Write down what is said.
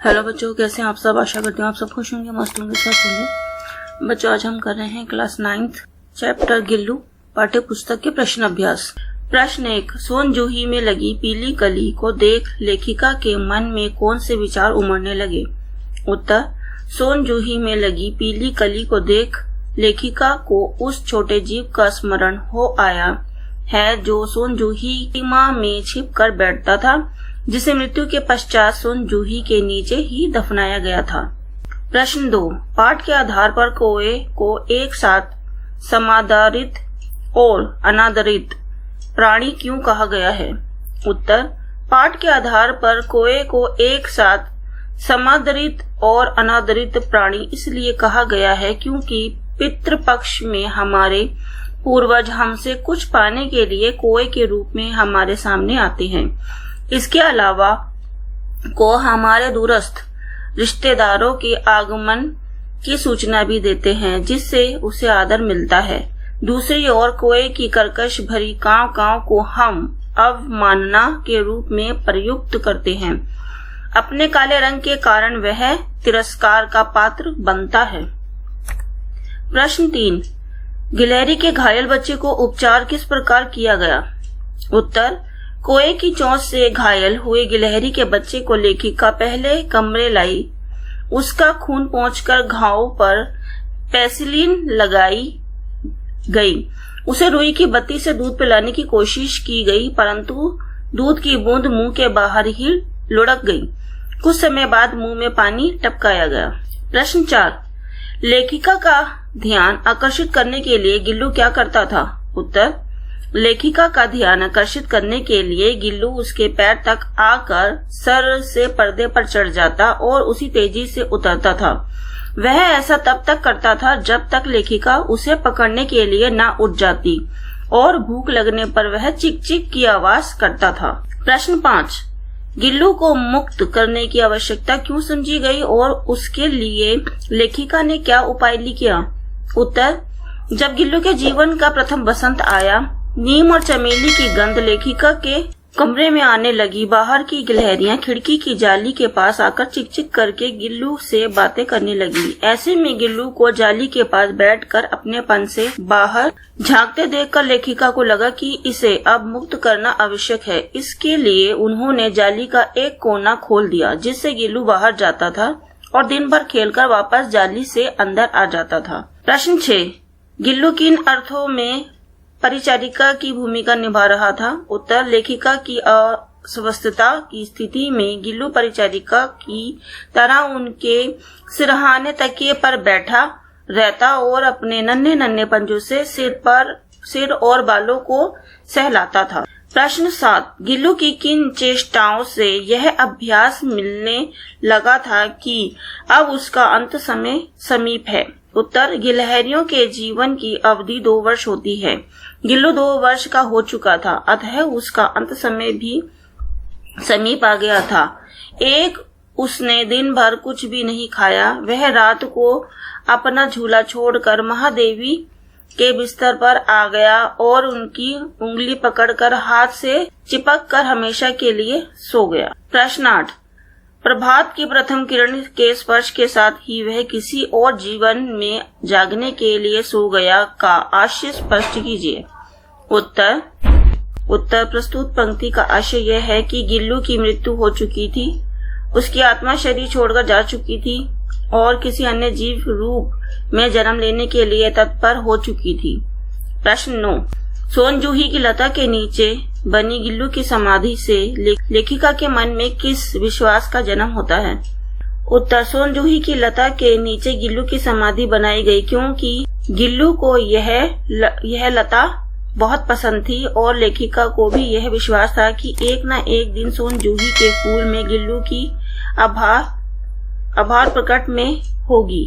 Hello बच्चों, कैसे हैं आप सब। आशा करती हूँ आप सब खुश होंगे, मस्त होंगे, स्वस्थ होंगे। बच्चों, आज हम कर रहे हैं क्लास 9th चैप्टर गिल्लू पाठ्य पुस्तक के प्रश्न अभ्यास। प्रश्न 1, सोन जूही में लगी पीली कली को देख लेखिका के मन में कौन से विचार उमड़ने लगे। उत्तर, सोन जूही में लगी पीली कली को देख लेखिका को उस छोटे जीव का स्मरण हो आया है जो सोन जूही की मां में छिप कर बैठता था, जिसे मृत्यु के पश्चात सोन जूही के नीचे ही दफनाया गया था। प्रश्न 2, पाठ के आधार पर कोए को एक साथ समादरित और अनादरित प्राणी क्यों कहा गया है। उत्तर, पाठ के आधार पर कोए को एक साथ समादरित और अनादरित प्राणी इसलिए कहा गया है क्योंकि पितृपक्ष में हमारे पूर्वज हमसे कुछ पाने के लिए कोए के रूप में हमारे सामने आते हैं। इसके अलावा को हमारे दूरस्थ रिश्तेदारों के आगमन की सूचना भी देते हैं, जिससे उसे आदर मिलता है। दूसरी ओर कोए की कर्कश भरी कांव कांव को हम अवमानना के रूप में प्रयुक्त करते हैं। अपने काले रंग के कारण वह तिरस्कार का पात्र बनता है। प्रश्न 3, गिलहरी के घायल बच्चे को उपचार किस प्रकार किया गया। उत्तर, कोए की चोंच से घायल हुए गिलहरी के बच्चे को लेखिका पहले कमरे लाई। उसका खून पोंछकर घाव पर पेसिलिन लगाई गई। उसे रुई की बत्ती से दूध पिलाने की कोशिश की गई, परंतु दूध की बूंद मुंह के बाहर ही लुढ़क गई। कुछ समय बाद मुंह में पानी टपकाया गया। प्रश्न 4, लेखिका का ध्यान आकर्षित करने के लिए गिल्लू क्या करता था। उत्तर, लेखिका का ध्यान आकर्षित करने के लिए गिल्लू उसके पैर तक आकर सर से पर्दे पर चढ़ जाता और उसी तेजी से उतरता था। वह ऐसा तब तक करता था जब तक लेखिका उसे पकड़ने के लिए न उठ जाती और भूख लगने पर वह चिक चिक की आवाज करता था। प्रश्न 5, गिल्लू को मुक्त करने की आवश्यकता क्यों समझी गई और उसके लिए लेखिका ने क्या उपाय किया। उत्तर, जब गिल्लू के जीवन का प्रथम बसंत आया, नीम और चमेली की गंध लेखिका के कमरे में आने लगी। बाहर की गिलहरियां खिड़की की जाली के पास आकर चिक चिक करके गिल्लू से बातें करने लगी। ऐसे में गिल्लू को जाली के पास बैठकर अपनेपन से बाहर झांकते देखकर लेखिका को लगा कि इसे अब मुक्त करना आवश्यक है। इसके लिए उन्होंने जाली का एक कोना खोल दिया, जिससे गिल्लू बाहर जाता था और दिन भर खेलकर वापस जाली से अंदर आ जाता था। प्रश्न 6, गिल्लू किन अर्थों में परिचारिका की भूमिका निभा रहा था। उत्तर, लेखिका की अस्वस्थता की स्थिति में गिल्लू परिचारिका की तरह उनके सिरहाने तकिए पर बैठा रहता और अपने नन्हे नन्हे पंजों से सिर और बालों को सहलाता था। प्रश्न 7, गिल्लू की किन चेष्टाओं से यह अभ्यास मिलने लगा था कि अब उसका अंत समय समीप है। उत्तर, गिलहरियों के जीवन की अवधि 2 वर्ष होती है। गिल्लू 2 वर्ष का हो चुका था, अतः उसका अंत समय भी समीप आ गया था। उसने दिन भर कुछ भी नहीं खाया। वह रात को अपना झूला छोड़कर महादेवी के बिस्तर पर आ गया और उनकी उंगली पकड़कर हाथ से चिपक कर हमेशा के लिए सो गया। प्रश्न 8, प्रभात की प्रथम किरण के स्पर्श के साथ ही वह किसी और जीवन में जागने के लिए सो गया का आशय स्पष्ट कीजिए। उत्तर, प्रस्तुत पंक्ति का आशय यह है कि गिल्लू की मृत्यु हो चुकी थी, उसकी आत्मा शरीर छोड़कर जा चुकी थी और किसी अन्य जीव रूप में जन्म लेने के लिए तत्पर हो चुकी थी। प्रश्न 9, सोन जूही की लता के नीचे बनी गिल्लू की समाधि से लेखिका के मन में किस विश्वास का जन्म होता है। उत्तर, सोन जूही की लता के नीचे गिल्लू की समाधि बनाई गई क्योंकि गिल्लू को यह लता बहुत पसंद थी और लेखिका को भी यह विश्वास था कि एक न एक दिन सोन जूही के फूल में गिल्लू की आभार प्रकट में होगी।